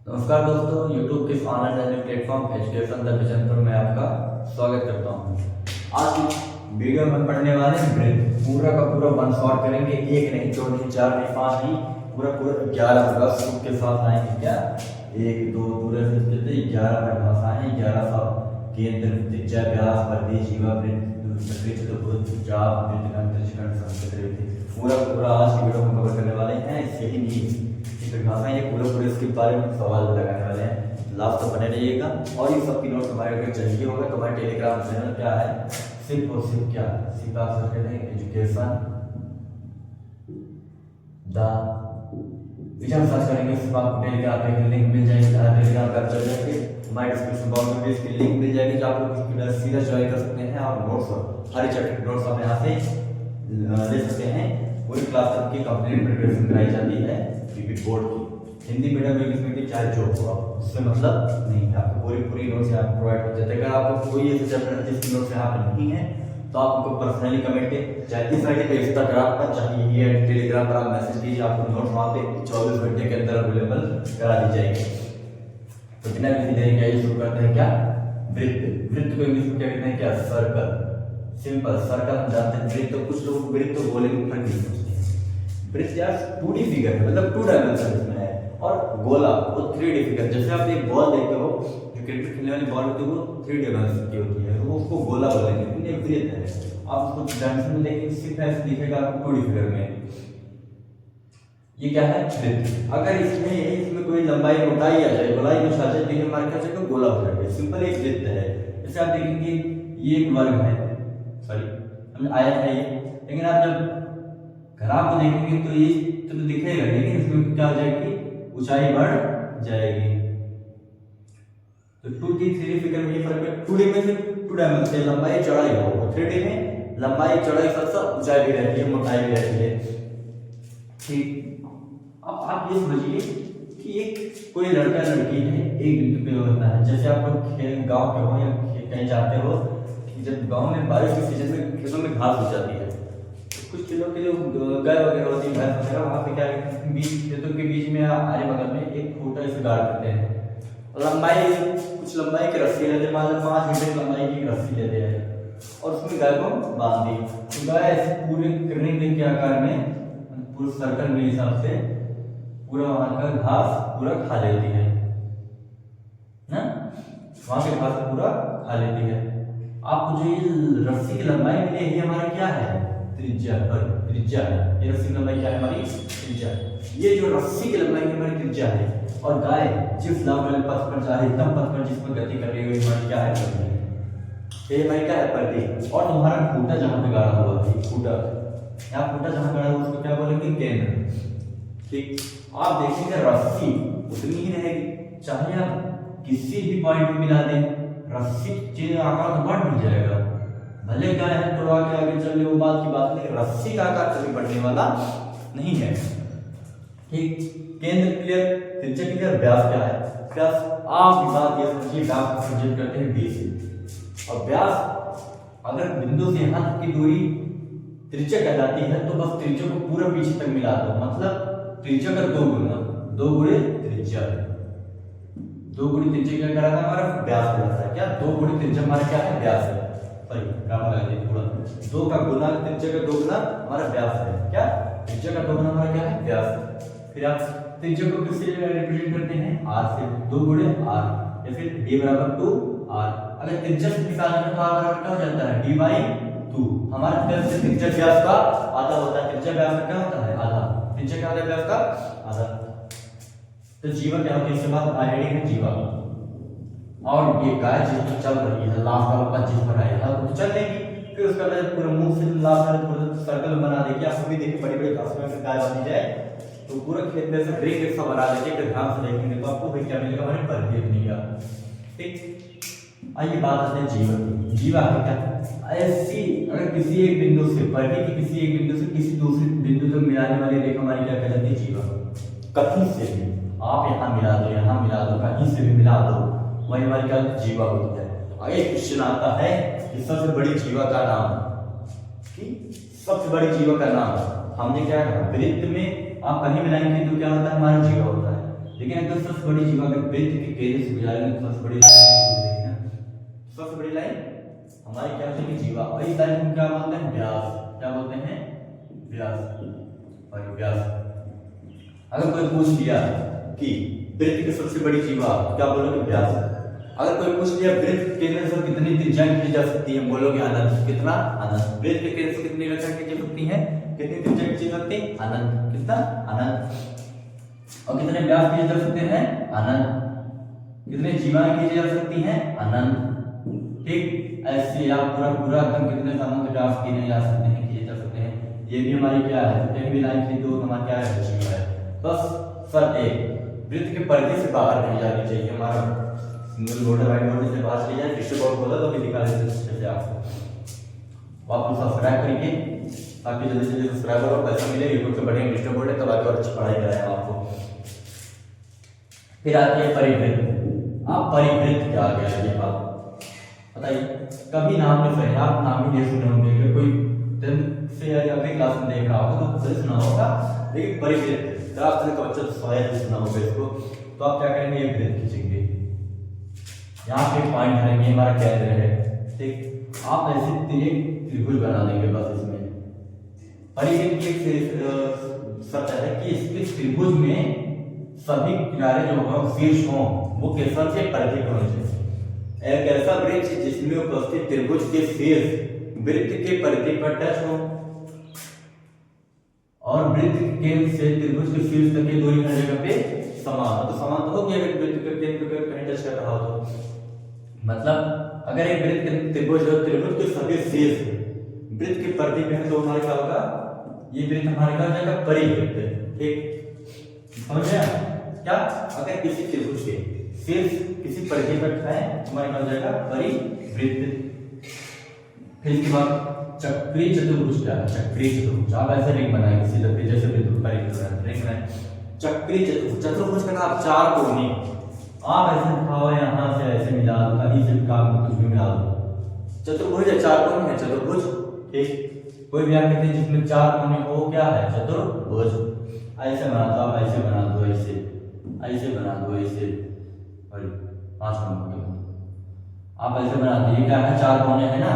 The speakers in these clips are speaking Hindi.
नमस्कार दोस्तों, YouTube के इस online learning platform education the vision पर मैं आपका स्वागत करता हूं। आज इस वीडियो में पढ़ने वाले हैं वृत्त। पूरा का पूरा वन शॉट करेंगे, एक नहीं, दो नहीं, चार नहीं, पांच नहीं, पूरा पूरा 11 होगा। सूख के साथ आएंगे क्या, एक दो पूरे 11 परिभाषाएं हैं, 1100 केंद्र, त्रिज्या, व्यास, परिधि, जीवा, वृत्त, चतुर्भुज, जाप, वृत्त, अंतरिक्ष, संस्कृत, पूरा पूरा आज की वीडियो में कवर करने वाले हैं। इससे ही नहीं भाषा ये पूरे इसके बारे में सवाल लगाने वाले हैं। लास्ट तक बने रहिएगा। और ये सब की नोट हमारे अगर चाहिए होगा तो हमारे टेलीग्राम चैनल क्या है, सिर्फ और सिर्फ क्या, सिर्फ आप सर्च करते हैं एजुकेशन द विजन, सर्च करेंगे सिर्फ आपको टेलीग्राम पे लिंक मिल जाएगी। टेलीग्राम पर चल जाएंगे, हमारे डिस्क्रिप्शन बॉक्स में इसकी लिंक मिल जाएगी, जो आप लोग सीधा ज्वाइन कर सकते हैं और नोट्स, हर चैप्टर के नोट्स आप यहाँ से ले सकते हैं। पूरी क्लास तक की कंप्लीट प्रिपरेशन कराई जाती है बोर्ड की, हिंदी मीडियम, इंग्लिश मीडियम, चाहे जो हो, आप उससे मतलब नहीं है। आपको पूरी नोट्स यहाँ प्रोवाइड कर देते हैं। अगर आपको कोई ऐसे चैप्टर जिसकी नोट्स यहाँ पे नहीं है तो आप उनको पर्सनली कमेंट, चाहे इस आईडी पे इंस्टाग्राम पर, चाहे ये टेलीग्राम पर आप मैसेज कीजिए, आपको नोट्स वहाँ पे 24 घंटे के अंदर अवेलेबल करा दी जाएगी। तो बिना किसी देरी के शुरू करते हैं क्या, वृत्त। वृत्त को इंग्लिश में क्या कहते हैं, क्या, सर्कल। सिंपल सर्कल हम जानते हैं। वृत्त तो कुछ लोग वृत्त तो बोलेंगे, फर्क नहीं समझते। वृत्त यार 2D फिगर है, मतलब 2 डायमेंशन इसमें है, और गोला वो 3D फिगर। जैसे आप एक बॉल देखते हो, जो क्रिकेट खेलने वाली बॉल होती है वो 3 डायमेंशन की होती है, वो उसको गोला बोलेंगे। ये वृत्त है, आप उसको डायमेंशन में देखेंगे सिर्फ ऐसे दिखेगा आपको 2D फिगर में। ये क्या है, वृत्त। अगर इसमें कोई लंबाई मोटाई आ जाए, गोलाई कुछ आ जाए, तो ये हमारे क्या हो गोला हो जाएगा। सिंपल एक वृत्त है। जैसे आप देखेंगे ये एक वर्ग है, सॉरी आयत है ये, लेकिन आप जब ग्राफ को देखेंगे तो ये तो दिखेगा, लेकिन इसमें क्या हो जाएगी, ऊंचाई बढ़ जाएगी। तो 2D 3D फिगर में ये फर्क है। 2D में सिर्फ 2 डायमेंशन, लंबाई चौड़ाई हो, 3D में लंबाई चौड़ाई साथ ऊंचाई भी रहती है, मोटाई भी रहती है। ठीक, अब आप ये समझिए कि एक कोई लड़का लड़की है, एक बिंदु पे होता है। जैसे आप लोग खेल गांव के हो या कहीं जाते हो, जब गांव में बारिश के सीजन में खेतों में घास हो जाती है, कुछ किलो के जो गाय वगैरह होती है, भैंस वगैरह, वहाँ पे क्या बीच खेतों के बीच में आरे बगल में एक खूंटा इसे गाड़ देते हैं। लंबाई कुछ लंबाई की रस्सी लेते हैं, मान लो 5 मीटर की लंबाई की रस्सी लेते हैं, और उसमें गाय को बांध दी। तो गाय ऐसे पूरे रिंग के आकार में, पूरे सर्कल के हिसाब से पूरा वहाँ का घास पूरा खा लेती है ना, वहाँ के घास पूरा खा लेती है। आपको जो ये रस्सी की लंबाई मिली है, ये हमारा क्या है, त्रिज्या। त्रिज्या है, ये रस्सी की लंबाई क्या है, हमारी त्रिज्या। ये जो रस्सी की लंबाई हमारी त्रिज्या है, और गाय जिस लंबे पथ पर जा रही है, एकदम पथ पर जिस पर गति कर रही है, हमारी क्या है, परिधि। ये हमारी क्या है, परिधि। और तुम्हारा खूंटा जहाँ पे गाड़ा हुआ है, खूंटा, यहाँ खूंटा जहाँ गाड़ा हुआ उसको क्या बोलेंगे, केंद्र। ठीक, आप देखेंगे रस्सी उतनी ही रहेगी, चाहे आप किसी भी पॉइंट में मिला दें, रस्सी चीज आकार तो बढ़ नहीं जाएगा। भले क्या है थोड़ा के आगे चल रहे, वो बात की बात, लेकिन रस्सी का आकार कभी बढ़ने वाला नहीं है। ठीक, केंद्र क्लियर, त्रिज्या क्लियर, व्यास क्या है, व्यास। आप बात ये समझिए, व्यास को प्रोजेक्ट करते हैं बी से, और व्यास अगर बिंदु से यहाँ तक की दूरी त्रिज्या कहलाती है, तो बस त्रिज्या को पूरा पीछे तक मिला दो, मतलब त्रिज्या का 2 गुना, 2 गुणे त्रिज्या, 2 गुणी त्रिज्या क्या कहलाता है, हमारा व्यास कहलाता है। क्या, 2 गुणी त्रिज्या हमारा क्या है, व्यास है। सही, ग्रामर लगा दिया थोड़ा, 2 का गुना त्रिज्या का 2 गुना हमारा व्यास है। क्या, त्रिज्या का 2 गुना हमारा क्या है, व्यास। फिर आप त्रिज्या को किससे रिप्रेजेंट करते हैं, r से, 2 गुणे r, या फिर d बराबर 2r। अगर त्रिज्या से निकालना है तो r बराबर क्या हो जाता है, d/2। हमारे तरफ से त्रिज्या व्यास का आधा होता है, त्रिज्या व्यास का क्या होता है, आधा। त्रिज्या क्या होता है, व्यास का आधा। तो जीवा क्या होती है, इसके बाद आईडी है जीवा। और ये गाय जिस पर चल रही है, लास्ट वाला पद जिस पर आएगा तो चल लेगी, फिर उसका पूरा मुंह से लास्ट वाला पूरा सर्कल बना देगी। आप सभी देखिए, बड़ी बड़ी घास में गाय बांधी जाए तो पूरा खेत में से रिंग एक सा बना देती है। ध्यान से देखेंगे तो आपको क्या मिलेगा, हमारे परिधि बनेगा। ठीक, आइए बात आते हैं जीवा की। जीवा है क्या, ऐसी अगर किसी एक बिंदु से, परिधि की किसी एक बिंदु से किसी दूसरे बिंदु तक मिलाने वाली रेखा हमारी क्या कहलाती है, जीवा। कहीं से भी आप यहाँ मिला दो, यहाँ मिला दो, कहीं से भी मिला दो, वही हमारी क्या जीवा होती है। आगे क्वेश्चन आता है कि सबसे बड़ी जीवा का नाम, कि सबसे बड़ी जीवा का नाम। हमने क्या कहा, वृत्त में आप कहीं मिलाएंगे तो क्या होता है, हमारा जीवा होता है। लेकिन अगर सबसे बड़ी जीवा अगर वृत्त के केंद्र से गुजारेंगे तो सबसे बड़ी लाइन, सबसे बड़ी लाइन हमारी क्या होती है जीवा, और इस लाइन को क्या बोलते हैं व्यास, क्या बोलते हैं व्यास, और व्यास। अगर कोई पूछ लिया कि वृत्त की सबसे बड़ी जीवा, क्या बोलोगे व्यास। अगर कोई पूछ लिया वृत्त के केंद्र से कितनी त्रिज्या खींची जा सकती है, बोलोगे अनंत। कितना? अनंत। वृत्त के केंद्र से कितनी रेखा खींची जा सकती है, कितनी त्रिज्या खींची जा सकती है, अनंत। कितना? अनंत। और कितने व्यास खींचे जा सकते हैं, अनंत। कितने जीवाएं खींची जा सकती हैं, अनंत। ठीक, ऐसे आप पूरा पूरा एकदम कितने अनंत व्यास खींचे जा सकते हैं, खींचे जा सकते हैं। ये भी हमारी क्या है, कहीं भी लाइन खींची तो हमारा क्या है, जीवा है। बस सर एक वृत्त के परिधि से बाहर नहीं जानी चाहिए, हमारा सिंगल बोर्ड वाइट बोर्ड से बाहर चली जाए, डिस्ट्रिक्ट बोर्ड खोला तो भी दिखा देते हैं आपको। आप लोग सब्सक्राइब करिए ताकि जल्दी जल्दी सब्सक्राइबर और पैसा मिले, यूट्यूब पे बढ़िया डिस्ट्रिक्ट बोर्ड है तब आगे और अच्छी पढ़ाई कराएं आपको। फिर आती है परिवृत्त। आप परिवृत्त क्या आ गया ये बात बताइए। कभी नाम नहीं सुने, आप नाम ही नहीं सुने होंगे, अगर कोई 10th से या अगली क्लास में देख रहा होगा तो जरूर सुना होगा, लेकिन परिवृत्त क्लास का बच्चा शायद सुना होगा इसको। तो आप क्या करेंगे, ये वृत्त खींचेंगे, यहाँ पे पॉइंट धरेंगे, हमारा केंद्र है। ठीक, आप ऐसे एक त्रिभुज बना देंगे बस इसमें। परिवृत्त की एक शर्त है कि इसके त्रिभुज में सभी किनारे जो हों, शीर्ष हों, वो केंद्र से परिधि पर होने चाहिए। एक ऐसा वृत्त जिसमें उपस्थित त्रिभुज के शीर्ष वृत्त के परिधि पर टच हो, और वृत्त के केंद्र से त्रिभुज के शीर्ष तक की दूरी हर जगह पे समान। तो समान तो हो गया, वृत्त के केंद्र पे कहीं टच कर रहा हो तो मतलब अगर एक वृत्त के त्रिभुज है, त्रिभुज के सभी शीर्ष वृत्त की परिधि में है तो हमारा क्या होगा, ये वृत्त हमारे क्या हो जाएगा, परिवृत्त। ठीक, समझ गया क्या? अगर किसी त्रिभुज के शीर्ष किसी परिधि पर है हमारे क्या हो जाएगा, परिवृत्त। फिर इसके बाद चक्रीय चतुर्भुज क्या है, चक्रीय चतुर्भुज। आप ऐसे रिंग बनाए किसी तरह जैसे वृत्त परिवृत्त रिंग बनाए, चक्रीय चतुर्भुज। चतुर्भुज का आप चार कोणी, आप ऐसे दिखाओ, यहाँ से ऐसे मिला दो, कहीं से काम कुछ भी मिला दो। चतुर्भुज है, चार कोण है चतुर्भुज। ठीक, कोई भी आप कहते हैं जिसमें चार कोण हो, क्या है, चतुर्भुज। ऐसे बना दो, आप ऐसे बना दो, ऐसे ऐसे बना दो, ऐसे 5 कोण आप ऐसे बना दो। ये क्या है, चार कोने है ना,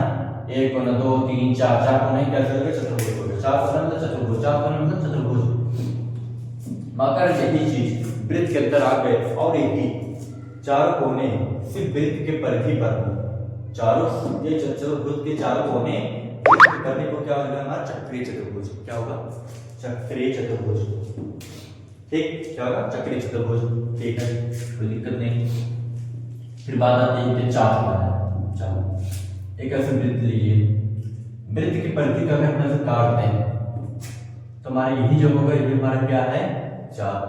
1 कोना 2 3 4, चार कोने कैसे हो गए, चतुर्भुज हो गए। चार कोने मतलब चतुर्भुज, चार कोने मतलब चतुर्भुज। मगर यही चीज वृत्त के अंदर आ गए और यही चार कोने सिर्फ वृत्त के परिधि पर, चारों ये चतुर्भुज के चारों कोने करने को क्या होगा, हमारा चक्रीय चतुर्भुज। क्या होगा, चक्रीय चतुर्भुज। ठीक, क्या होगा, चक्रीय चतुर्भुज। ठीक है, कोई दिक्कत नहीं। फिर बात आती है चाप का। चाप एक ऐसे वृत्त लीजिए, वृत्त की परिधि का अगर हम काटते हैं तो हमारी यही जो होगा, ये हमारा क्या है, चाप।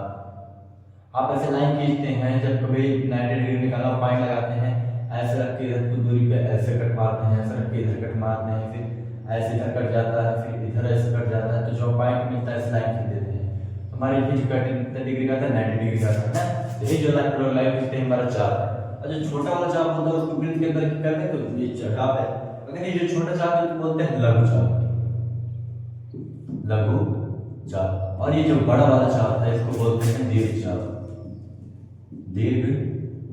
आप ऐसे लाइन खींचते हैं, जब कभी 90 डिग्री निकालना पॉइंट लगाते हैं, ऐसे रख के इधर कुछ दूरी पे ऐसे कट मारते हैं, ऐसे रख के इधर कट मारते हैं, फिर ऐसे इधर कट जाता है, फिर इधर ऐसे कट जाता है, तो जो पॉइंट मिलता है ऐसे लाइन खींच देते हैं। हमारे ये जो कट कितने डिग्री का था, 90 डिग्री का था ना। यही जो लाइन खींचते हैं हमारा चाप है। और जो छोटा वाला चाप होता है उसको वृत्त के अंदर करते हैं तो ये चाप है। अगर ये जो छोटा चाप है तो बोलते हैं लघु चाप, लघु चाप। और ये जो बड़ा वाला चाप है इसको बोलते हैं दीर्घ चाप, दीर्घ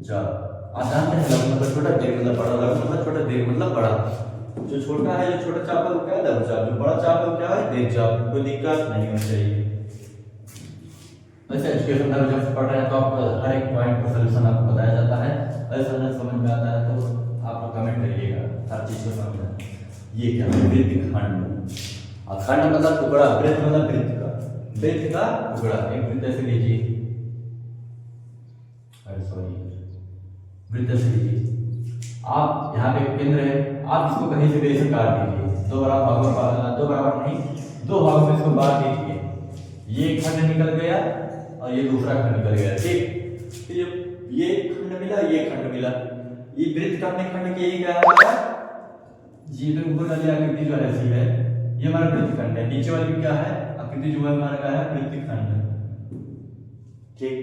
चाप। आप जानते हैं लघु मतलब छोटा, दीर्घ मतलब बड़ा। लघु मतलब छोटा, दीर्घ मतलब बड़ा। जो छोटा है, जो छोटा चाप है वो क्या है, लघु चाप। जो बड़ा चाप है वो क्या है, दीर्घ चाप। कोई दिक्कत नहीं होनी चाहिए। वैसे एजुकेशन में जब पढ़ रहे हैं तो आप हर एक पॉइंट का सलूशन आपको बताया जाता है। ऐसा समझ में आता है तो आप लोग कमेंट करिएगा, हर चीज को समझ में। ये क्या है, वृत्त खंड। खंड मतलब टुकड़ा, वृत्त मतलब वृत्त का, वृत्त का टुकड़ा। एक वृत्त ऐसे लीजिए, सॉरी, वृत्त ऐसे लीजिए। आप यहाँ पे केंद्र है, आप इसको कहीं से भी ऐसे काट दीजिए, दो बराबर नहीं, दो भागों में इसको बांट दीजिए। ये खंड निकल गया और ये दूसरा खंड निकल गया। ठीक, तो ये खंड मिला, ये खंड मिला। ये वृत्त का अपने खंड के ये क्या है, ये तो ऊपर वाली आकृति जो ऐसी है ये हमारा वृत्त खंड है। नीचे वाली क्या है, आकृति जो है हमारा क्या है, वृत्त खंड। ठीक,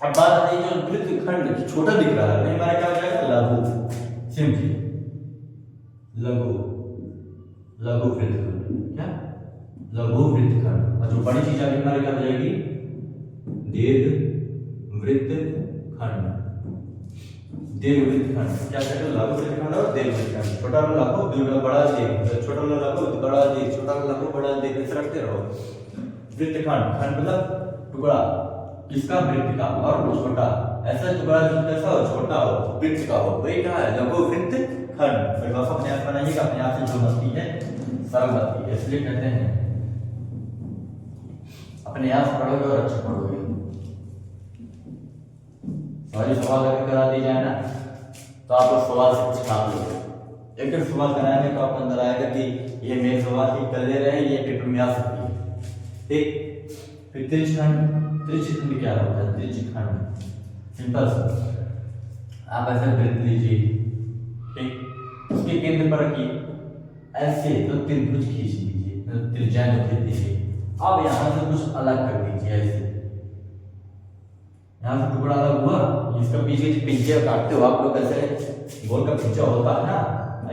अब बात आती है जो वृत्त खंड छोटा दिख रहा है, हमारा क्या हो जाएगा, लघु। समझिए, लघु, लघु वृत्त खंड। क्या, लघु वृत्त खंड। और जो बड़ी चीज आगे हमारी क्या हो जाएगी, दीर्घ वृत्तखंड, दीर्घवृत्तखंड। क्या कहते हैं? लघु वृत्तखंड और दीर्घवृत्तखंड। छोटा वाला लघु, बड़ा दीर्घ, छोटा वाला लघु, बड़ा दीर्घ, छोटा वाला लघु, बड़ा दीर्घ, ऐसे रखते रहो। वृत्तखंड, खंड मतलब टुकड़ा, किसका? वृत्त का, और छोटा, ऐसा टुकड़ा जो कैसा हो? छोटा हो, वृत्त का हो, वही क्या है? लघु वृत्तखंड। परिभाषा अपने आप बनाइएगा, अपने आप से जो बनती है सरल बनती है, इसलिए कहते हैं अपने आप पढ़ोगे और अच्छा पढ़ोगे। सारे सवाल अगर करा दी जाए ना तो आप उस सवाल से कुछ काम लोगे। एक सवाल कराएंगे तो आपको अंदर आएगा कि ये मेरे सवाल ही कर ले रहे हैं, ये पेपर में आ सकती है। ठीक, फिर त्रिज्यखंड। त्रिज्यखंड क्या होता है? त्रिज्यखंड सिंपल, आप ऐसे वृत्त लीजिए, ठीक, उसके केंद्र पर रखिए, ऐसे तो त्रिभुज खींच लीजिए, त्रिज्या खींच दीजिए। अब यहाँ से कुछ अलग कर दीजिए, ऐसे यहाँ से टुकड़ा अलग हुआ, इसका पीछे पिंचे काटते हो आप लोग, ऐसे गोल का पिंचा होता है ना,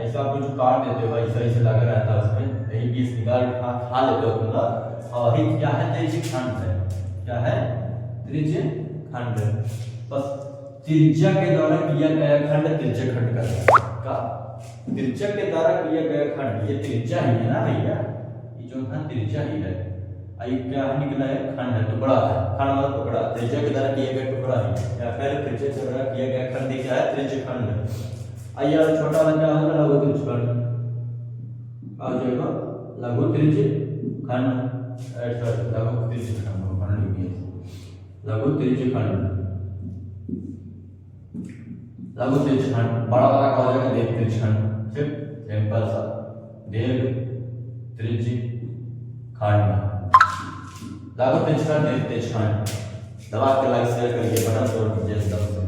ऐसा आप कुछ काट देते हो, ऐसा ऐसे लगा रहता है उसमें, यही पीस निकाल खा लेते हो तुम लोग। और ही क्या है? त्रिज्यखंड है। क्या है? त्रिज्यखंड। बस त्रिज्या के द्वारा किया गया खंड त्रिज्यखंड का त्रिज्या के द्वारा किया गया खंड, ये त्रिज्या ही है ना भैया, ये जो है त्रिज्या ही है। आई क्या निकला है? खंड है, टुकड़ा है, खंड मतलब टुकड़ा, त्रिज्या के द्वारा किया गया टुकड़ा है, या फिर त्रिज्या के द्वारा किया गया खंड क्या है? त्रिज्यखंड। आइए और छोटा वाला क्या होगा? लघु त्रिज्यखंड। आ जाएगा लघु त्रिज्यखंड, ऐसा लघु त्रिज्यखंड खंड लिखिए, लघु त्रिज्यखंड। लघु त्रिज्यखंड, बड़ा वाला क्या हो जाएगा? दीर्घ त्रिज्यखंड। सिंपल सा दीर्घ त्रिज्यखंड, लघु त्रिज्यखंड, दीर्घ त्रिज्यखंड। दबा के लाइक शेयर करिए, बटन छोड़ दीजिए एकदम से।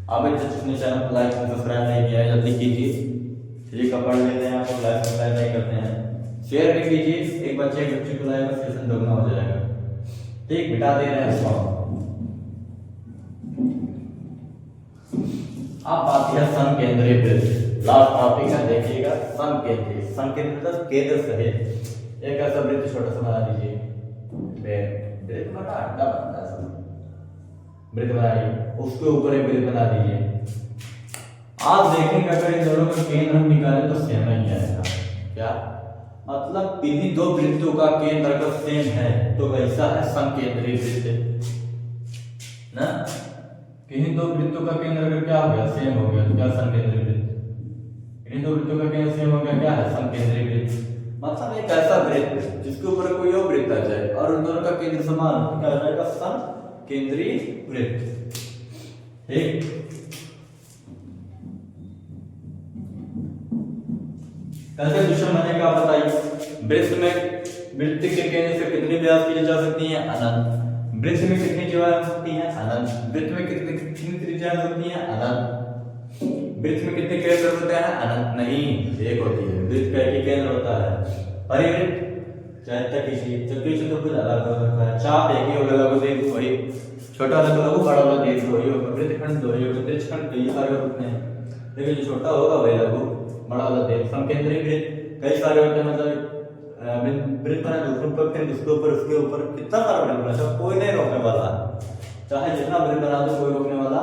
आप जिसने चैनल को लाइक सब्सक्राइब नहीं किया है जल्दी कीजिए, फ्री का पढ़ लेते हैं, आपको लाइक सब्सक्राइब नहीं करते हैं, शेयर भी कीजिए। एक बच्चे को लाइक सेशन दोगुना हो जाएगा। ठीक, बिठा दे रहे हैं इसको। अब बात है समकेंद्रीय वृत्त, लास्ट टॉपिक है, देखिएगा। समकेंद्रीय, समकेंद्रीय मतलब केंद्र सहित एक ऐसा वृत्त छोटा सा बना दीजिए, वृत्त बना अंडा बनता है, वृत्त बनाइए, उसके ऊपर एक वृत्त बना दीजिए। आप देखेंगे अगर इन दोनों का केंद्र हम निकालें तो सेम ही आएगा। क्या मतलब? किन्हीं दो वृत्तों का केंद्र अगर सेम है तो वैसा है समकेंद्रीय वृत्त ना। किन्हीं दो वृत्तों का केंद्र अगर क्या हो गया? सेम हो गया, तो क्या? समकेंद्रीय वृत्त। किन्हीं दो वृत्तों का केंद्र सेम हो गया, क्या है? समकेंद्रीय वृत्त। मतलब एक ऐसा वृत्त जिसके ऊपर कोई और वृत्त आ जाए और उन दोनों का केंद्र समान, क्या हो जाएगा? समकेंद्रीय वृत्त। ठीक, कैसे क्वेश्चन बनेगा बताइए। वृत्त में वृत्त के केंद्र से कितनी व्यास की जा सकती है? अनंत। वृत्त में कितनी ज्वाएं हो सकती हैं? अनंत। वृत्त में कितनी त्रिज्याएं हो सकती हैं? अनंत। वृत्त में कितने केंद्र होते हैं? अनंत नहीं, एक होती है। वृत्त का एक ही केंद्र होता है। परिवृत्त चाहे तक इसी चक्रीय चतुर्भुज अलग होता है, चाप एक ही होगा, लघु दीर्घ वही, छोटा वाला लघु, बड़ा वाला दीर्घ वही होगा, वृत्तखंड दो ही होगा, त्रिज्यखंड कई सारे होते हैं, लेकिन जो छोटा होगा वही लघु, बड़ा वाला दीर्घ। समकेंद्रीय वृत्त कई सारे होते हैं, मतलब वृत्त बना दूसरे ऊपर, फिर उसके ऊपर, उसके ऊपर कितना सारा वृत्त बना, सब कोई नहीं रोकने वाला, चाहे जितना वृत्त बना दो कोई रोकने वाला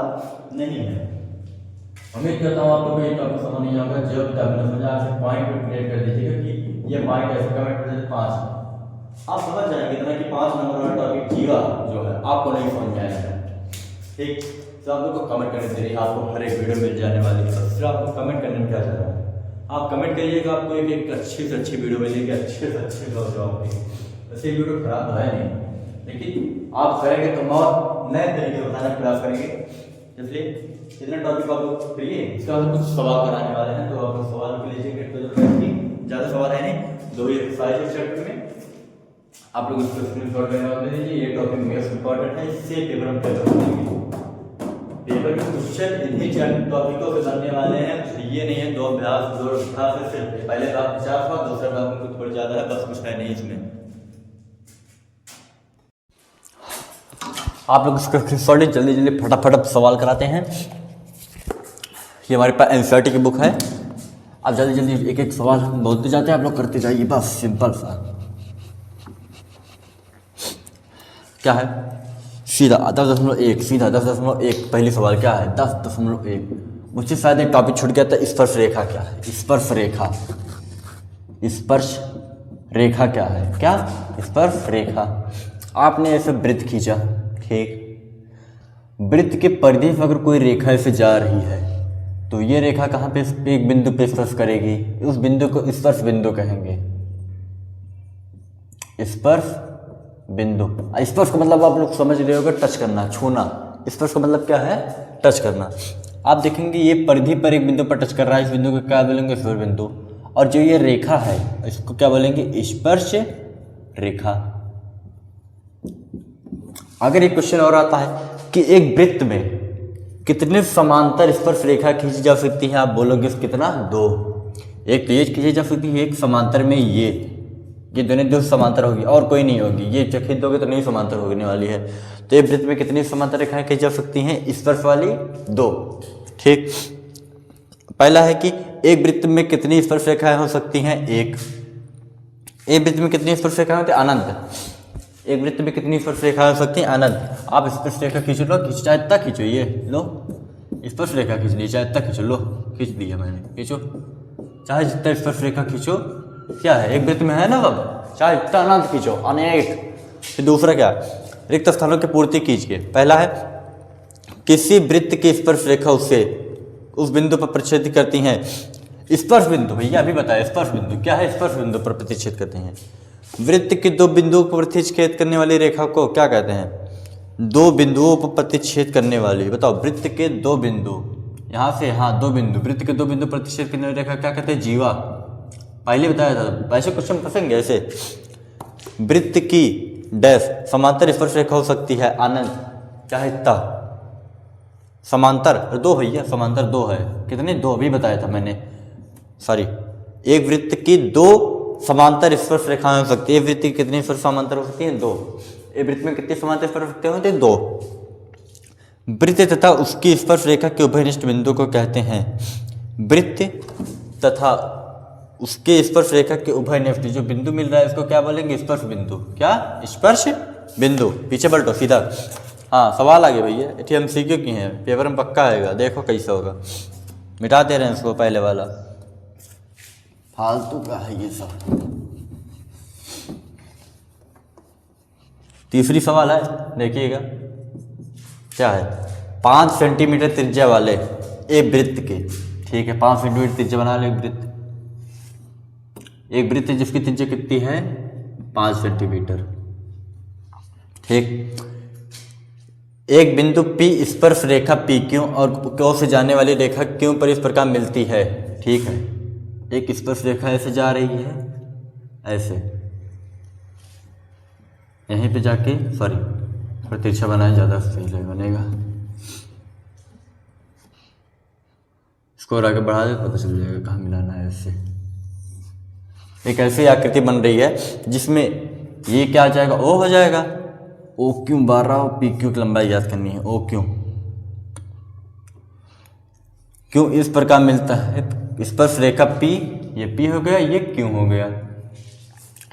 नहीं है। उम्मीद करता हूँ आप लोगों को ये टॉपिक समझ नहीं आएगा। जो भी टॉपिक समझा आपसे पॉइंट क्रिएट कर दीजिएगा कि ये पॉइंट ऐसे कमेंट कर दीजिए 5, आप समझ जाएंगे इतना कि 5 नंबर वाला टॉपिक जीवा जो है आपको नहीं समझ में आएगा। ठीक, तो आप लोग को कमेंट करने के लिए आपको हर एक वीडियो मिल जाने वाली है, सिर्फ आपको कमेंट करने में क्या जा रहा है, आप कमेंट करिएगा, आपको एक अच्छी से अच्छी वीडियो मिलेगी, अच्छे से अच्छे जॉब की। वैसे वीडियो खराब तो है नहीं, लेकिन आप करेंगे तो और नए तरीके से बताने का प्रयास करेंगे। इसलिए इतना टॉपिक आप लोग करिए, इसके बाद कुछ सवाल कराने वाले हैं, तो आप लोग सवाल के लीजिए। ज़्यादा सवाल है नहीं, 2 ही एक्सरसाइज इस चैप्टर में, आप लोग उसको स्क्रीनशॉट लेना दे दीजिए। ये टॉपिक मोस्ट इंपॉर्टेंट है, इससे पेपर हम पेपर करेंगे। पेपर के क्वेश्चन इन्हीं टॉपिकों से बनने वाले हैं, ये नहीं है 2 अभ्यास 2 अभ्यास से पहले बात 50 हुआ, दूसरा बात में थोड़ी ज़्यादा है, बस कुछ है नहीं इसमें। आप लोग इसका स्क्रीनशॉट जल्दी जल्दी फटाफट सवाल कराते हैं। ये हमारे पास एनसीईआरटी की बुक है, आप जल्दी जल्दी एक एक सवाल बोलते जाते हैं, आप लोग करते जाइए, बस सिंपल सा। क्या है? सीधा 10.1, सीधा 10.1। पहली सवाल क्या है? 10.1। मुझसे शायद एक टॉपिक छूट गया था, स्पर्श रेखा क्या है? स्पर्श रेखा, स्पर्श रेखा क्या है? क्या स्पर्श रेखा? आपने ऐसे वृत्त खींचा, ठीक, वृत्त के परिधि में अगर कोई रेखा ऐसे जा रही है तो ये रेखा कहाँ पे एक बिंदु पे स्पर्श करेगी, उस बिंदु को स्पर्श बिंदु कहेंगे। स्पर्श बिंदु, स्पर्श का मतलब आप लोग समझ रहे होगे, टच करना, छूना। स्पर्श का मतलब क्या है? टच करना। आप देखेंगे ये परिधि पर एक बिंदु पर टच कर रहा है, इस बिंदु को क्या बोलेंगे? स्पर्श बिंदु। और जो ये रेखा है इसको क्या बोलेंगे? स्पर्श रेखा। अगर एक क्वेश्चन और आता है कि एक वृत्त में कितने समांतर स्पर्श रेखा खींची जा सकती है, आप बोलोगे कितना? 2। एक तो ये खींची जा सकती है, एक समांतर में ये दोनों दो समांतर होगी और कोई नहीं होगी, ये खींच दोगे तो नहीं समांतर होने वाली है। तो एक वृत्त में कितनी समांतर रेखाएं खींची जा सकती हैं? स्पर्श वाली 2। ठीक, पहला है कि एक वृत्त में कितनी स्पर्श रेखाएं हो सकती हैं? 1। एक वृत्त में कितनी स्पर्श रेखाएं होती हैं? अनंत। एक वृत्त में कितनी स्पर्श रेखा हो सकती है? अनंत। आप स्पर्श रेखा खींचो, लो, खींच, चाहे इतना खींचो, ये लो स्पर्श रेखा खींच ली, चाहे इतना खींचो, लो खींच दिया मैंने, खींचो, चाहे जितना स्पर्श रेखा खींचो। क्या है? एक वृत्त में है ना, अब चाहे इतना अनंत खींचो, अनेक। फिर दूसरा क्या? रिक्त स्थानों की पूर्ति कीजिए। पहला है किसी वृत्त की स्पर्श रेखा उससे उस बिंदु पर प्रतिच्छेद करती हैं। स्पर्श बिंदु, भैया अभी बताया स्पर्श बिंदु क्या है? स्पर्श बिंदु पर प्रतिच्छेद करते हैं। वृत्त के 2 बिंदुओं पर प्रतिच्छेद करने वाली रेखा को क्या कहते हैं? 2 बिंदुओं पर प्रतिच्छेद करने वाली। बताओ, वृत्त के 2 बिंदु, यहाँ से यहाँ 2 बिंदु, वृत्त के 2 बिंदु प्रतिच्छेद करने वाली रेखा क्या कहते हैं? जीवा। पहले बताया था, ऐसे क्वेश्चन फंसेंगे ऐसे। वृत्त की डैश समांतर स्पर्श रेखा हो सकती है अनंत, चाहे इतना समांतर 2, भैया समांतर 2 है। कितने? 2 अभी बताया था मैंने, सॉरी। एक वृत्त की 2 समांतर स्पर्श रेखाएं हो सकती है। एक वृत्त की कितनी स्पर्श समांतर हो सकती है? 2। एक वृत्त में कितनी समांतर स्पर्श रेखाएं होती हैं? 2। वृत्त तथा उसकी स्पर्श रेखा के उभयनिष्ठ बिंदु को कहते हैं। वृत्त तथा उसके स्पर्श रेखा के उभयनिष्ठ जो बिंदु मिल रहा है इसको क्या बोलेंगे? स्पर्श बिंदु। क्या? स्पर्श बिंदु। पीछे पलटो सीधा। हाँ, सवाल आ गया भैया, ये हम सीखे की हैं, पेपर में पक्का आएगा, देखो कैसे होगा। मिटा दे रहे हैं इसको, पहले वाला फालतू का है ये सब। तीसरी सवाल है, देखिएगा क्या है। 5 सेंटीमीटर त्रिज्या वाले एक वृत्त के, ठीक है, 5 सेंटीमीटर त्रिज्या बना लो एक वृत्त। एक वृत्त जिसकी त्रिज्या कितनी है? 5 सेंटीमीटर। ठीक, एक बिंदु P स्पर्श रेखा PQ और Q से जाने वाली रेखा Q पर इस प्रकार मिलती है। ठीक है, एक स्पर्श रेखा ऐसे जा रही है, ऐसे यहीं पे जाके, सॉरी थोड़ा तिरछा बनाया, ज़्यादा सही बनेगा। इसको और आगे बढ़ा दे, पता चल जाएगा कहाँ मिलाना है। ऐसे एक ऐसी आकृति बन रही है जिसमें ये क्या आ जाएगा? O हो जाएगा। OQ 12 और PQ की लंबाई याद करनी है। OQ क्यों इस प्रकार मिलता है? स्पर्श रेखा P, ये P हो गया, ये Q हो गया।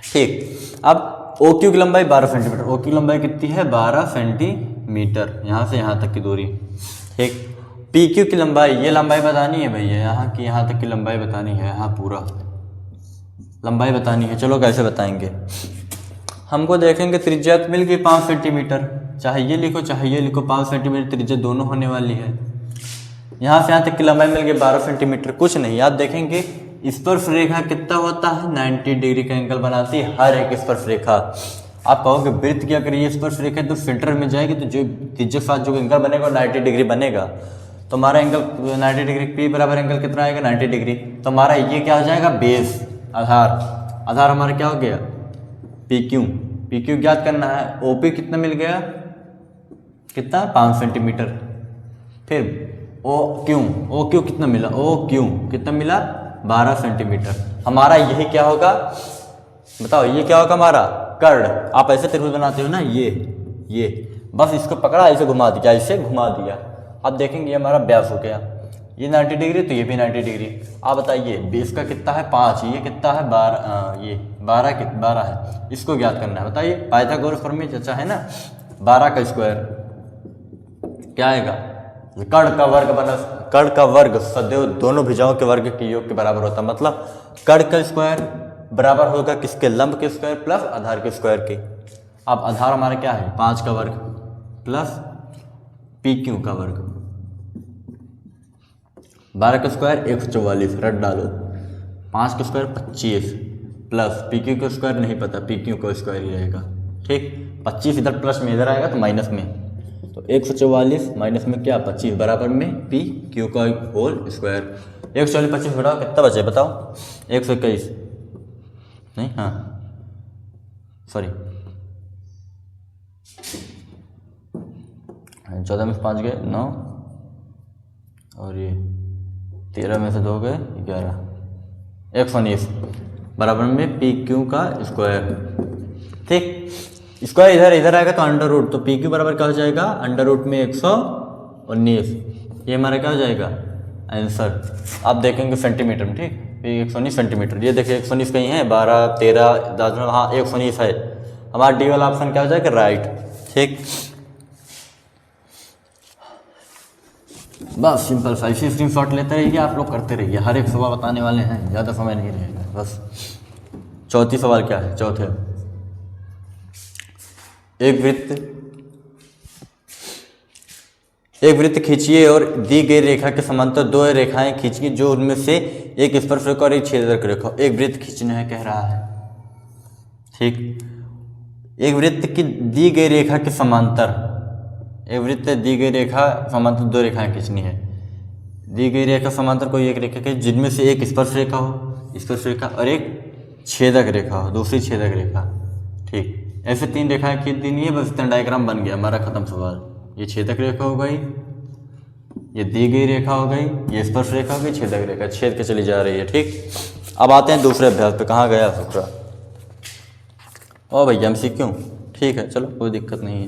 ठीक, अब OQ की लंबाई 12 सेंटीमीटर। OQ की लंबाई कितनी है? 12 सेंटीमीटर, यहाँ से यहाँ तक की दूरी। ठीक, PQ की लंबाई, ये लंबाई बतानी है भैया, यहाँ की यहाँ तक की लंबाई बतानी है, यहाँ पूरा लंबाई बतानी है। चलो कैसे बताएंगे? हमको देखेंगे त्रिज्या मिल गई 5 सेंटीमीटर, चाहे ये लिखो चाहे ये लिखो, 5 सेंटीमीटर त्रिज्या दोनों होने वाली है। यहाँ से यहाँ तक की लंबाई मिल गई 12 सेंटीमीटर। कुछ नहीं, आप देखेंगे स्पर्श रेखा कितना होता है? 90 डिग्री का एंगल बनाती है हर एक स्पर्श रेखा। आप कहोगे वृत्त की अगर ये स्पर्श रेखा तो सेंटर में जाएगी तो जो त्रिज्या के साथ जो एंगल बनेगा 90 डिग्री बनेगा। तो हमारा एंगल 90 डिग्री, P बराबर एंगल कितना आएगा? 90 डिग्री। तो हमारा ये क्या हो जाएगा? बेस, आधार। आधार हमारा क्या हो गया? PQ। PQ ज्ञात करना है। OP कितना मिल गया? कितना? 5 सेंटीमीटर। फिर OQ कितना मिला? OQ कितना मिला? 12 सेंटीमीटर। हमारा यही क्या होगा? बताओ, ये क्या होगा हमारा? कर्ड। आप ऐसे त्रिभुज बनाते हो ना, ये बस इसको पकड़ा, ऐसे घुमा दिया, ऐसे घुमा दिया। अब देखेंगे हमारा व्यास हो गया, ये 90 डिग्री तो ये भी 90 डिग्री। आप बताइए बेस का कितना है? 5, ये कितना है? 12, ये 12 है। इसको ज्ञात करना है, बताइए। पाइथागोरस प्रमेय जैसा है ना, 12 का स्क्वायर क्या आएगा, कर्ण का वर्ग बना, कर्ण का वर्ग सदैव दोनों भुजाओं के वर्ग के योग के बराबर होता है। मतलब कर्ण का स्क्वायर बराबर होगा किसके, लंब के स्क्वायर प्लस आधार के स्क्वायर के। अब आधार हमारा क्या है 5 का वर्ग प्लस पी क्यू का वर्ग, 12 का स्क्वायर 144 रट डालो, 5 का स्क्वायर 25 प्लस पी क्यू का स्क्वायर नहीं पता, पी क्यू का स्क्वायर ही रहेगा। ठीक, 25 इधर प्लस में, इधर आएगा तो माइनस में, तो 144 माइनस में क्या 25 बराबर में पी क्यू का होल स्क्वायर। 144 25 घटाओ कितना बचे बताओ, 121 नहीं, हाँ सॉरी 14 में से 5 गए 9 और ये 13 में से 2 गए 11, 119 बराबर में पी क्यू का स्क्वायर। ठीक, स्क्वायर इधर इधर आएगा तो अंडर रूट, तो पी क्यू बराबर क्या हो जाएगा अंडर रूट में 119, ये हमारा क्या हो जाएगा आंसर। आप देखेंगे सेंटीमीटर में, ठीक 119 सेंटीमीटर, ये देखिए 119 कहीं है 12 13 10, हाँ 119 है, हमारा डी वाला ऑप्शन क्या हो जाएगा राइट। ठीक, बस सिंपल सा, इसी स्क्रीनशॉट लेते रहिए, आप लोग करते रहिए, हर एक सवाल बताने वाले हैं, ज़्यादा समय नहीं रहेगा बस। चौथी सवाल क्या है, चौथे एक वृत्त खींचिए और दी गई रेखा के समांतर 2 रेखाएं खींचिए जो उनमें से एक स्पर्शरेखा और एक छेदक रेखा। एक वृत्त खींचना है कह रहा है। ठीक, एक वृत्त की दी गई रेखा के समांतर, एक वृत्त दी गई रेखा समांतर 2 रेखाएं खींचनी है। दी गई रेखा समांतर कोई एक रेखा के जिनमें से एक स्पर्श रेखा हो, स्पर्श रेखा और एक छेदक रेखा हो, दूसरी छेदक रेखा। ठीक, ऐसे 3 रेखाएं खींच देनी है, बस इतना डायग्राम बन गया हमारा, खत्म सवाल। ये छेदक रेखा हो गई, ये दी गई रेखा हो गई, ये स्पर्श रेखा हो गई, छेदक रेखा छेद के चली जा रही है। ठीक, अब आते हैं दूसरे अभ्यास पे, कहाँ गया शुक्रा, ओ भैया MCQ। ठीक है चलो कोई दिक्कत नहीं है,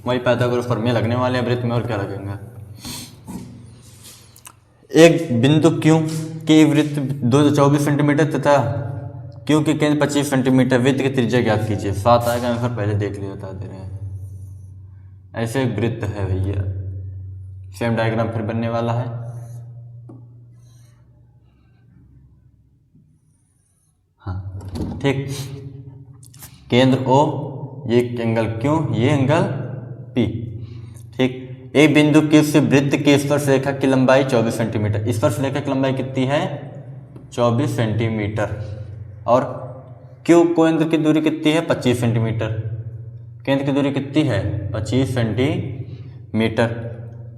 वही पाइथागोरस प्रमेय लगने वाले हैं वृत्त में, और क्या लगेंगे। एक बिंदु क्यू के वृत्त 224 सेंटीमीटर तथा क्यू के केंद्र 25 सेंटीमीटर, वृत्त की त्रिज्या ज्ञात कीजिए। 7 आएगा आंसर, पहले देख लिया, बता दे रहे हैं। ऐसे एक वृत्त है भैया, सेम डायग्राम फिर बनने वाला है। हाँ ठीक, केंद्र O, ये एंगल Q, ये एंगल P। ठीक, एक बिंदु Q से वृत्त की स्पर्श रेखा की लंबाई 24 सेंटीमीटर। स्पर्श रेखा की लंबाई कितनी है 24 सेंटीमीटर, और Q केंद्र की दूरी कितनी है 25 सेंटीमीटर। केंद्र की दूरी कितनी है 25 सेंटीमीटर।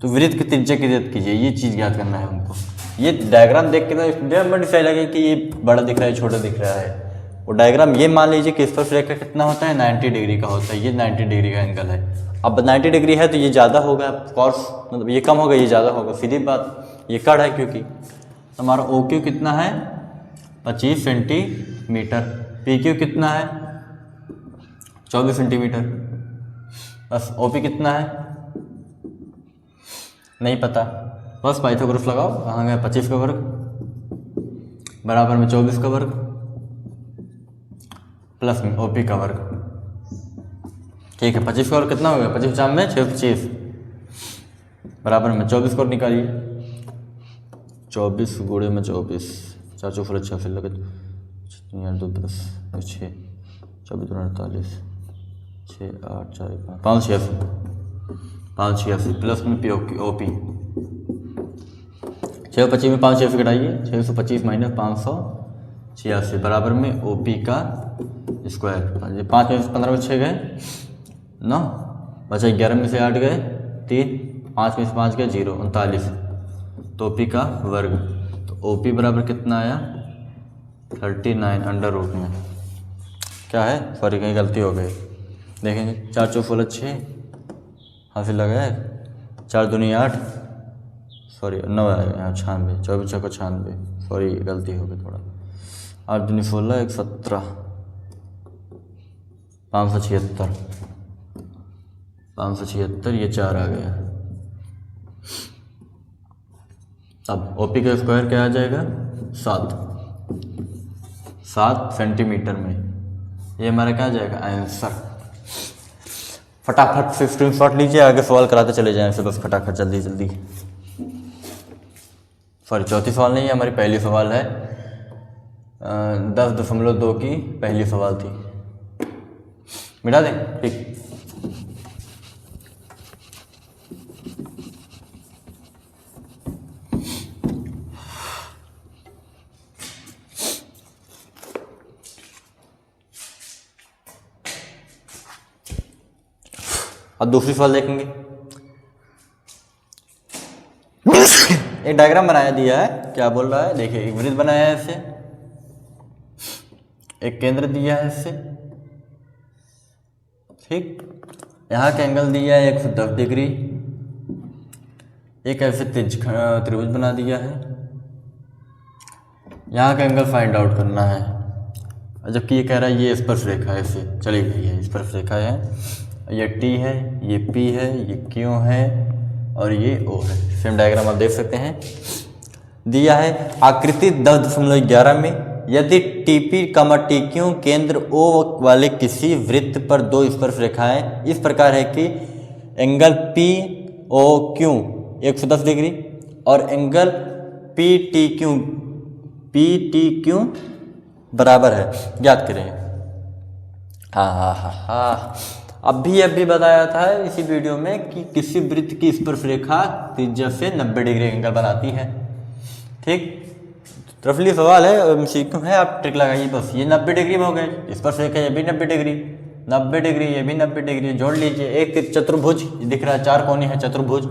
तो वृत्त की त्रिज्या की ज्ञात कीजिए, ये चीज़ ज्ञात करना है हमको। ये डायग्राम देख के ना स्टूडेंट डिसाइड लगे कि ये बड़ा दिख रहा है छोटा दिख रहा है। वो डायग्राम ये मान लीजिए कि स्पर्श रेखा कितना होता है 90 डिग्री का होता है, ये 90 डिग्री का एंगल है। अब 90 डिग्री है तो ये ज़्यादा होगा, कॉस मतलब ये कम होगा ये ज़्यादा होगा, सीधी बात, ये कड़ है क्योंकि हमारा OQ कितना है 25 सेंटीमीटर, PQ कितना है 24 सेंटीमीटर, बस OP कितना है नहीं पता, बस पाइथागोरस लगाओ। कहाँ गया 25 का वर्ग बराबर में 24 का वर्ग प्लस में OP का वर्ग। ठीक है, 25 का वर्ग कितना हो गया 25 चार में 625 बराबर में 24 को निकालिए। 24 गुणे में 24, 4 चौक 86 लगे 2 10 6 24 48 6 8 4 5 86 प्लस में OP 625 में 586 घटाइए, 625 माइनस 586 बराबर में OP का स्क्वायर। 5 में 15 में 6 गए 9, बचा 11 में से 8 गए 3, 5 में से 5 गए 0, 39, तो OP का वर्ग। तो OP बराबर कितना आया 39 अंडर रूट में क्या है, सॉरी कहीं गलती हो गई, देखेंगे 4 चौक 6 हासिल लगा है, 4 दूनी 8, सॉरी 9 आएगा 96, 24 चौको 96, सॉरी गलती हो गई थोड़ा, 8 दूनी 16 1 17 576, ये 4 आ गया। अब OP का स्क्वायर क्या आ जाएगा 7 सेंटीमीटर में, ये हमारा क्या आ जाएगा आंसर। फटाफट से स्क्रीनशॉट लीजिए, आगे सवाल कराते चले जाएं फिर बस फटाफट जल्दी जल्दी। सॉरी चौथी सवाल नहीं है, हमारी पहली सवाल है 10.2 की पहली सवाल थी, मिटा दें ठीक। अब दूसरी सवाल देखेंगे। एक डायग्राम बनाया दिया है, क्या बोल रहा है देखिए, एक वृत्त बनाया है इससे, एक केंद्र दिया है इससे, ठीक। यहाँ का एंगल दिया है 110 डिग्री, एक ऐसे त्रिभुज बना दिया है, यहाँ का एंगल फाइंड आउट करना है, जबकि ये कह रहा है ये स्पर्श रेखा है, इससे चली गई है स्पर्श रेखा है, ये T है, ये P है, ये Q है और ये O है। सेम डायग्राम आप देख सकते हैं। दिया है आकृति 10.11 में यदि TP, TQ केंद्र O वाले किसी वृत्त पर दो स्पर्श रेखाएं इस प्रकार है कि एंगल POQ 110 डिग्री और एंगल PTQ बराबर है, ज्ञात करें। हाँ अभी बताया था इसी वीडियो में कि किसी वृत्त की स्पर्श रेखा त्रिज्या से 90 डिग्री एंगल बनाती है, ठीक। रफली सवाल है, MCQ है, आप ट्रिक लगाइए बस। ये 90 डिग्री में हो गए, स्पर्श रेखा ये भी 90 डिग्री, 90 डिग्री ये भी 90 डिग्री, जोड़ लीजिए। एक चतुर्भुज दिख रहा है, चार कोणी है चतुर्भुज,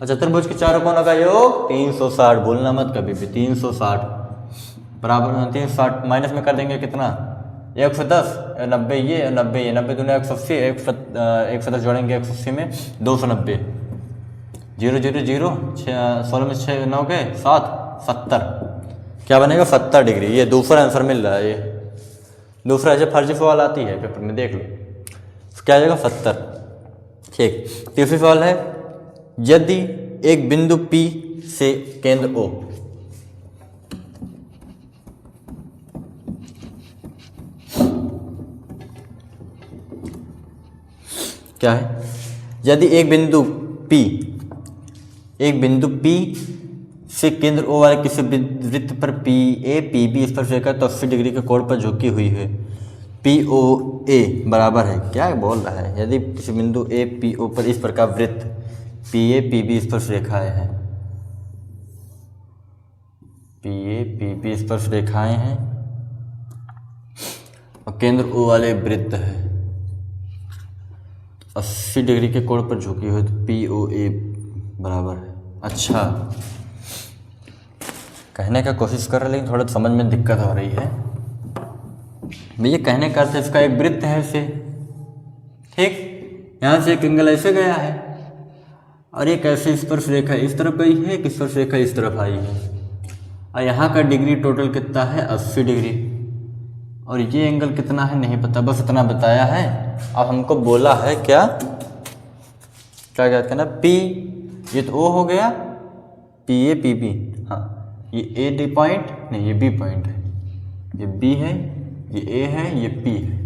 और चतुर्भुज के चारों कोनों का योग 360, भूलना मत कभी भी, 360 बराबर 360 माइनस में कर देंगे कितना 110, 90 ये 90 ये, 90 दूनी 180, 110 जोड़ेंगे 180 में 290, 0 0 0 16 में 6 9 के 7 70, क्या बनेगा 70 डिग्री। ये दूसरा आंसर मिल रहा है, ये दूसरा ऐसे फर्जी सवाल आती है पेपर में, देख लो तो क्या आ जाएगा 70, ठीक। तीसरी सवाल है यदि एक बिंदु P से केंद्र O क्या है, यदि एक बिंदु P से केंद्र O वाले किसी वृत्त पर PA स्पर्श रेखा तो 80 डिग्री के कोण पर झुकी हुई है, POA बराबर है, क्या बोल रहा है, यदि किसी बिंदु APO पर इस प्रकार वृत्त PA स्पर्श रेखाएं हैं, PA स्पर्श रेखाएं हैं और केंद्र O वाले वृत्त है 80 डिग्री के कोण पर झुकी हुई, तो POA बराबर है। अच्छा कहने का कोशिश कर रहे, लेकिन थोड़ा समझ में दिक्कत हो रही है भैया। कहने का अर्थ इसका एक वृत्त है इसे, ठीक, यहाँ से एक एंगल ऐसे गया है और एक ऐसे स्पर्श रेखा इस तरफ गई है, एक स्पर्श रेखा इस तरफ आई है, और यहाँ का डिग्री टोटल कितना है 80 डिग्री, और ये एंगल कितना है नहीं पता, बस इतना बताया है। अब हमको बोला है क्या कहते हैं ना, P ये तो O हो गया, PA PB, हाँ ये A D पॉइंट नहीं, ये B पॉइंट है, ये B है, ये A है, ये P है।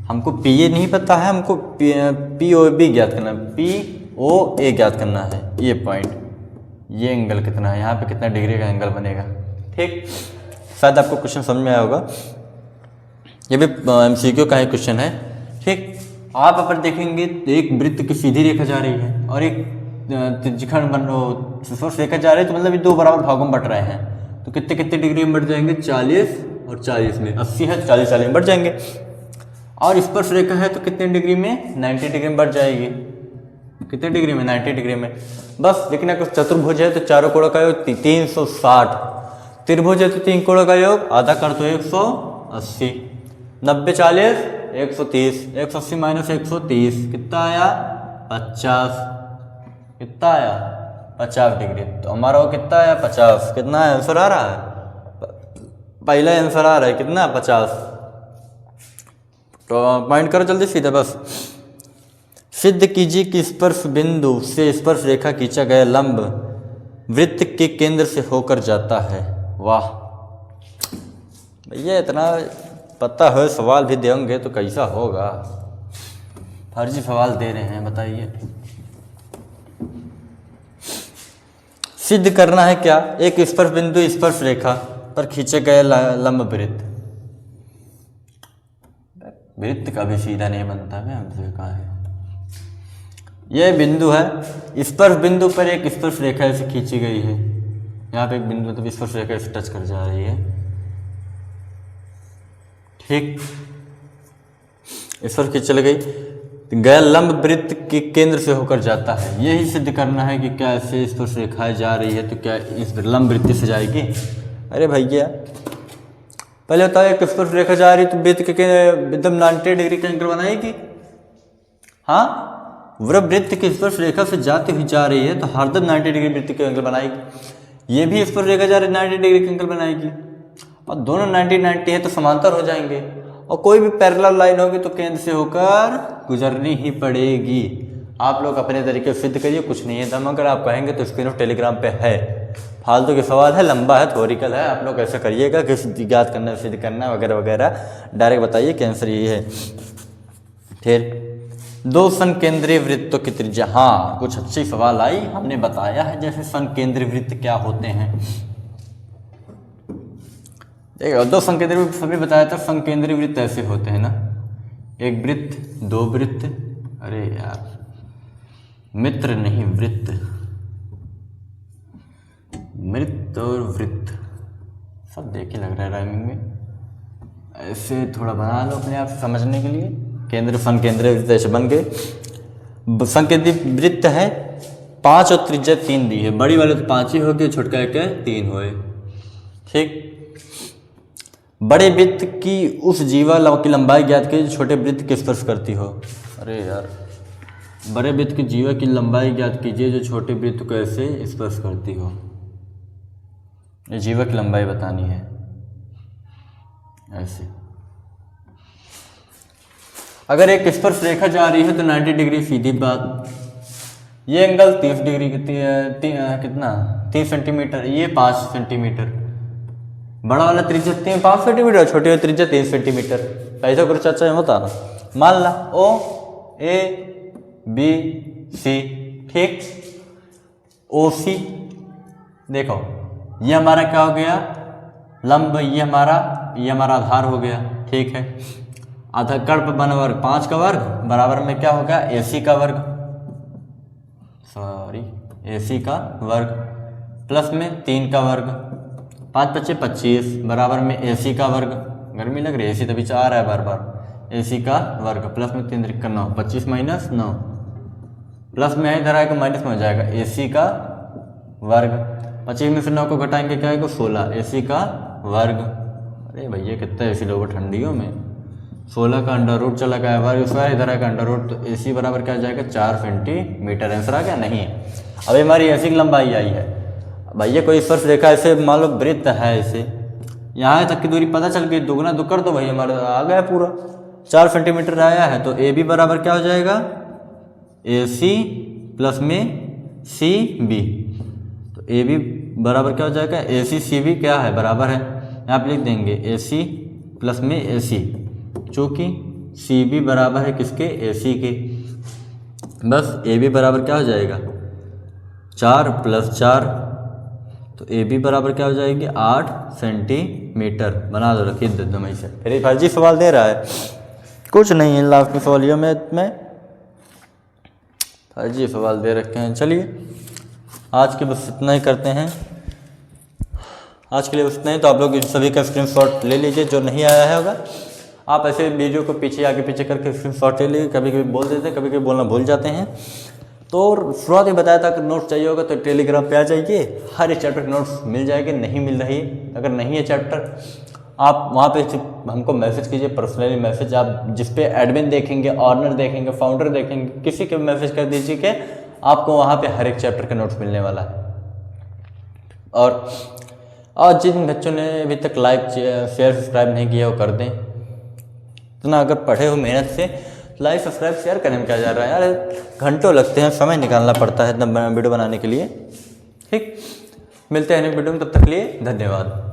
हमको PA नहीं पता है, हमको POB ज्ञात करना है, POA ज्ञात करना है, ये पॉइंट, ये एंगल कितना है, यहाँ पे कितना डिग्री का एंगल बनेगा, ठीक। शायद आपको क्वेश्चन समझ में आया होगा, ये भी MCQ का ही क्वेश्चन है, ठीक। आप अपर देखेंगे तो एक वृत्त की सीधी रेखा जा रही है और एक त्रिज्यखंड स्पर्श रेखा जा रही है, तो मतलब ये दो बराबर भागों में बट रहे हैं, तो कितने कितने डिग्री में बढ़ जाएंगे 40 और 40 में, 80 है तो 40 40 में बढ़ जाएंगे, और स्पर्श रेखा है तो कितने डिग्री में 90 डिग्री में बढ़ जाएगी, कितने डिग्री में 90 डिग्री में। बस देखना कुछ चतुर्भुज है तो चारों कोणों का योग 360, त्रिभुज है तो 3 कोणों का योग आधा कर तो 180, 90 40 130, 180 माइनस 130 कितना आया 50, कितना आया 50 डिग्री, तो हमारा वो कितना आया 50, कितना आंसर आ रहा है, पहला आंसर आ रहा है कितना 50, तो पॉइंट करो जल्दी सीधे। बस सिद्ध कीजिए कि स्पर्श बिंदु से स्पर्श रेखा खींचा गया लंब वृत्त के केंद्र से होकर जाता है। वाह भैया, इतना पता है, सवाल भी देंगे तो कैसा होगा, फर्जी सवाल दे रहे हैं, बताइए। सिद्ध करना है क्या, एक स्पर्श बिंदु स्पर्श रेखा पर खींचे गए लंब वृत्त। वृत्त कभी सीधा नहीं बनता है, हमसे कहा है। यह बिंदु है, स्पर्श बिंदु पर एक स्पर्श रेखा ऐसे खींची गई है। यहाँ पे एक बिंदु मतलब स्पर्श रेखा ऐसे टच कर जा रही है, ठीक। स्पर्श खींच चल गई, गया लंब वृत्त के केंद्र से होकर जाता है। यही सिद्ध करना है कि क्या ऐसे स्पर्श रेखाएं जा रही है तो क्या इस लंब वृत्त से जाएगी। अरे भैया पहले बताओ, एक स्पर्श रेखा जा रही तो वृत्त के एकदम 90 डिग्री का एंगल बनाएगी। हाँ, वृत्त की स्पर्श रेखा से जाती हुई जा रही है तो हरदम 90 डिग्री वृत्त के एंगल बनाएगी। ये भी स्पर्श रेखा जा रही है 90 डिग्री के एंगल बनाएगी, और दोनों 90-90 है तो समांतर हो जाएंगे। और कोई भी पैरेलल लाइन होगी तो केंद्र से होकर गुजरनी ही पड़ेगी। आप लोग अपने तरीके से सिद्ध करिए, कुछ नहीं है दम। अगर आप कहेंगे तो स्क्रीन ऑफ टेलीग्राम पे है, फालतू के सवाल है, लंबा है, थ्योरिकल है। आप लोग ऐसा करिएगा कि याद करना, सिद्ध करना वगैरह वगैरह, डायरेक्ट बताइए कि आंसर ये है। फिर दो संकेंद्रीय वृत्तों की त्रिज्या। हाँ, कुछ अच्छी सवाल आई, हमने बताया है जैसे संकेंद्रीय वृत्त क्या होते हैं। देखो, दो संकेंद्रीय वृत्त सभी बताया था। संकेंद्रीय वृत्त ऐसे होते हैं ना, एक वृत्त, दो वृत्त, अरे यार मित्र नहीं वृत्त, मृत और वृत्त सब देखे लग रहा है राइमिंग में। ऐसे थोड़ा बना लो अपने आप समझने के लिए। केंद्र संकेंद्रीय वृत्त ऐसे बन गए। संकेंद्रीय वृत्त है 5 और त्रिज्या 3 दी है। बड़ी वाले तो 5 ही हो गए, छोटका क्या 3 हुए, ठीक। बड़े वृत्त की उस जीवा की लंबाई ज्ञात कीजिए जो छोटे वृत्त की स्पर्श करती हो। अरे यार, बड़े वृत्त की जीवा की लंबाई ज्ञात कीजिए जो छोटे वृत्त को ऐसे स्पर्श करती हो। ये जीवा की लंबाई बतानी है ऐसे। अगर एक स्पर्श रेखा जा रही है तो 90 डिग्री सीधी बात। ये एंगल 30 डिग्री कितना 30 सेंटीमीटर, ये 5 सेंटीमीटर। बड़ा वाला त्रिज्या 5 सेंटीमीटर, छोटी वाली त्रिज्या 3 सेंटीमीटर। ऐसा कुछ चाचा होता ना, मान ला O A B C, ठीक। OC देखो, ये हमारा क्या हो गया लंब, ये हमारा आधार हो गया, ठीक है। आधा कर्ण बन वर्ग 5 का वर्ग बराबर में क्या होगा AC का वर्ग, सॉरी AC का वर्ग प्लस में 3 का वर्ग, 5 × 5 = 25 बराबर में AC का वर्ग। गर्मी लग रही है, AC तभी 4 है बार बार। AC का वर्ग प्लस में 3 × 9, 25 - 9 प्लस में इधर आएगा माइनस में हो जाएगा AC का वर्ग। 25 में से 9 को घटाएंगे क्या आएगा 16 AC का वर्ग। अरे भैया कितना AC लोगे ठंडियों में। 16 का अंडर रूट चला गया वर्ग स्क्वायर, इधर आएगा अंडर रूट, तो AC बराबर क्या आ जाएगा 4 सेंटीमीटर। आंसर आ गया नहीं। अभी हमारी AC की लंबाई आई है भैया। कोई स्पर्श रेखा ऐसे मान लो वृत्त है, ऐसे यहाँ तक की दूरी पता चल गई, दुगना दो कर दो भैया, हमारा आ गया पूरा 4 सेंटीमीटर आया है। तो AB बराबर क्या हो जाएगा AC प्लस में CB। तो AB बराबर क्या हो जाएगा AC CB क्या है बराबर है, यहाँ पे लिख देंगे AC प्लस में AC, चूँकि CB बराबर है किसके AC के। बस AB बराबर क्या हो जाएगा 4 + 4, तो AB बराबर क्या हो जाएगी 8 सेंटीमीटर। बना दो, रखिए एकदम ऐसे। फिर फर्जी सवाल दे रहा है, कुछ नहीं है लास्ट में सवालियों में फर्जी सवाल दे रखे हैं। चलिए आज के बस इतना ही करते हैं, आज के लिए बस इतना ही। तो आप लोग सभी का स्क्रीनशॉट ले लीजिए, जो नहीं आया है होगा आप ऐसे वीडियो को पीछे आगे पीछे करके स्क्रीनशॉट ले लीजिए। कभी कभी बोल देते हैं, कभी कभी बोलना भूल जाते हैं। तो शुरुआत में बताया था कि नोट्स चाहिए होगा तो टेलीग्राम पे आ जाइए, हर एक चैप्टर के नोट्स मिल जाएंगे। नहीं मिल रही, अगर नहीं है चैप्टर आप वहाँ पे हमको मैसेज कीजिए, पर्सनली मैसेज। आप जिस पे एडमिन देखेंगे, ऑनर देखेंगे, फाउंडर देखेंगे, किसी के मैसेज कर दीजिए कि आपको वहाँ पे हर एक चैप्टर का नोट्स मिलने वाला है। और जिन बच्चों ने अभी तक लाइक शेयर सब्सक्राइब नहीं किया वो कर दें। इतना अगर पढ़े हो मेहनत से, लाइक सब्सक्राइब शेयर करने में क्या जा रहा है यार, घंटों लगते हैं, समय निकालना पड़ता है इतना वीडियो बनाने के लिए। ठीक, मिलते हैं नेक्स्ट वीडियो में, तब तक के लिए धन्यवाद।